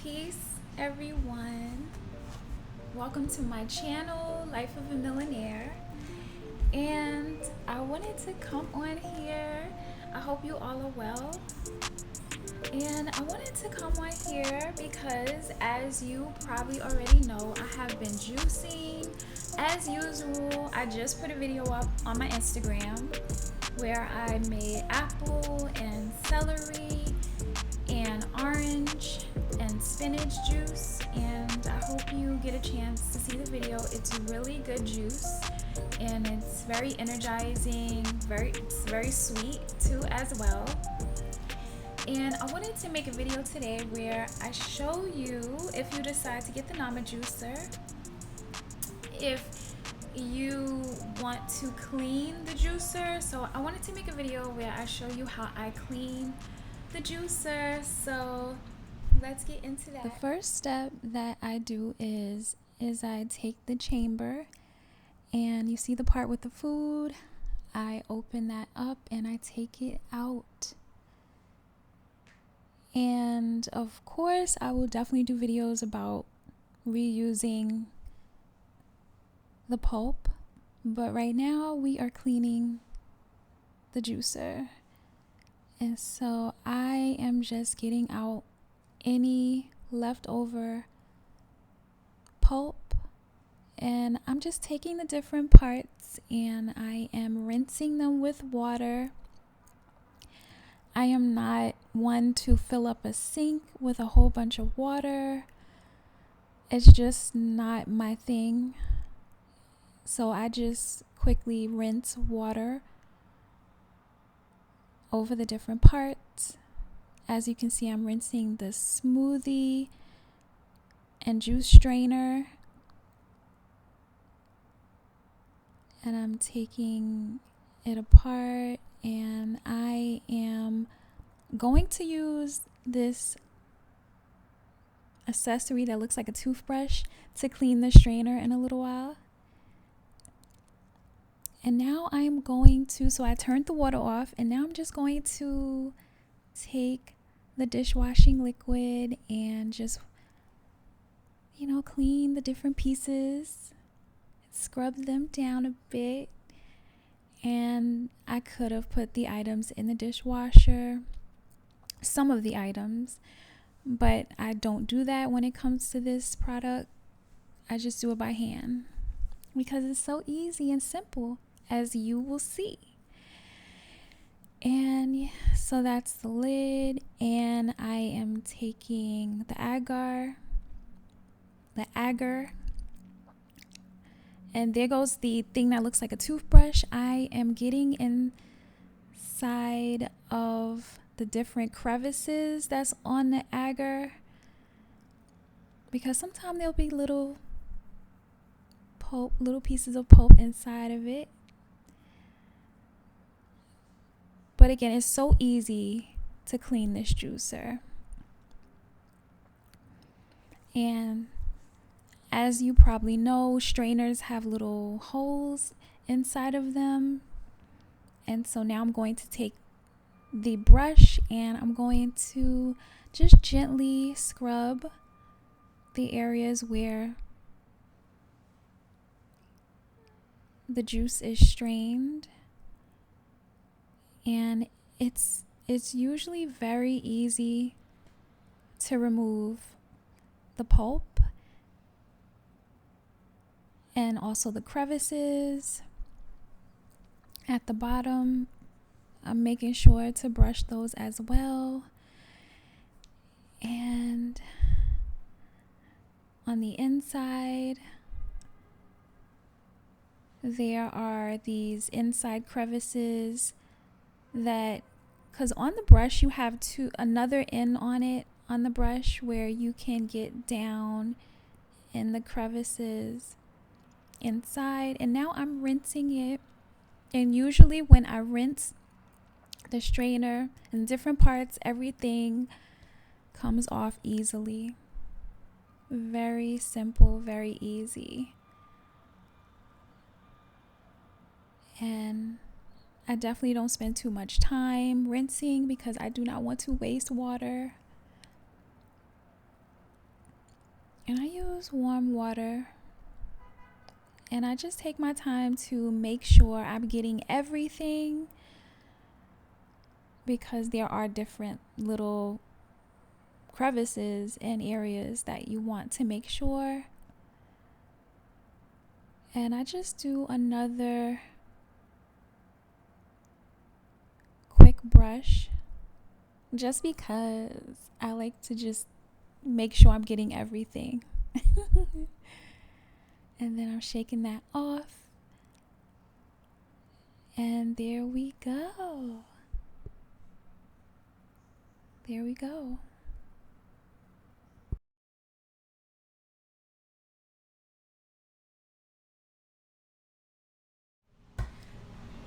Peace, everyone. Welcome to my channel, Life of a Millionaire. And I wanted to come on here. I hope you all are well. And I wanted to come on here because, as you probably already know, I have been juicing. As usual, I just put a video up on my Instagram where I made apple and celery and orange and spinach juice, and I hope you get a chance to see the video. It's really good juice and it's very energizing, it's very sweet too as well. And I wanted to make a video today where I show you, if you decide to get the Nama juicer, if you want to clean the juicer. So I wanted to make a video where I show you how I clean the juicer. So let's get into that. The first step that I do is I take the chamber, and you see the part with the food. I open that up and I take it out. And of course, I will definitely do videos about reusing the pulp, but right now we are cleaning the juicer. And so I am just getting out any leftover pulp, and I'm just taking the different parts and I am rinsing them with water. I am not one to fill up a sink with a whole bunch of water. It's just not my thing. So I just quickly rinse water over the different parts. As you can see, I'm rinsing the smoothie and juice strainer, and I'm taking it apart, and I am going to use this accessory that looks like a toothbrush to clean the strainer in a little while. And now I'm going to, so I turned the water off, and now I'm just going to take the dishwashing liquid and just, clean the different pieces, scrub them down a bit. And I could have put the items in the dishwasher, some of the items, but I don't do that when it comes to this product. I just do it by hand because it's so easy and simple, as you will see. And so that's the lid, and I am taking the agar, and there goes the thing that looks like a toothbrush. I am getting inside of the different crevices that's on the agar, because sometimes there'll be little pieces of pulp inside of it. But again, it's so easy to clean this juicer. And as you probably know, strainers have little holes inside of them. And so now I'm going to take the brush and I'm going to just gently scrub the areas where the juice is strained. And it's usually very easy to remove the pulp and also the crevices at the bottom. I'm making sure to brush those as well. And on the inside, there are these inside crevices that, because on the brush you have another end on it, on the brush, where you can get down in the crevices inside. And now I'm rinsing it, and usually when I rinse the strainer in different parts, everything comes off easily. Very simple, very easy. And I definitely don't spend too much time rinsing because I do not want to waste water. And I use warm water. And I just take my time to make sure I'm getting everything, because there are different little crevices and areas that you want to make sure. And I just do another quick brush just because I like to just make sure I'm getting everything. And then I'm shaking that off. And there we go. There we go.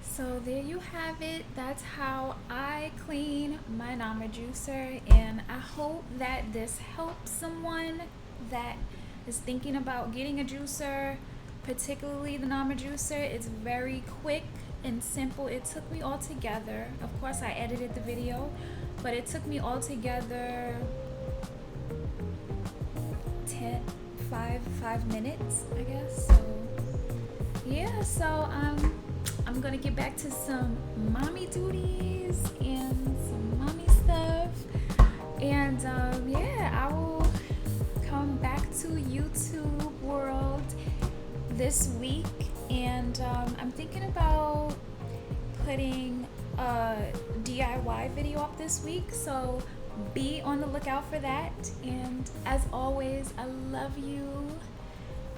So there you have it. That's how I clean my Nama juicer, and I hope that this helps someone that is thinking about getting a juicer, particularly the Nama juicer. It's very quick and simple. It took me all together, of course I edited the video, but it took me all together 5 minutes, I guess. So yeah, so I'm gonna get back to some mommy duties and some mommy stuff, and yeah, I will come back to YouTube world this week, and I'm thinking about putting a DIY video up this week, so be on the lookout for that. And as always, I love you,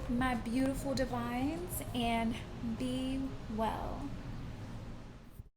my beautiful divines, and be well.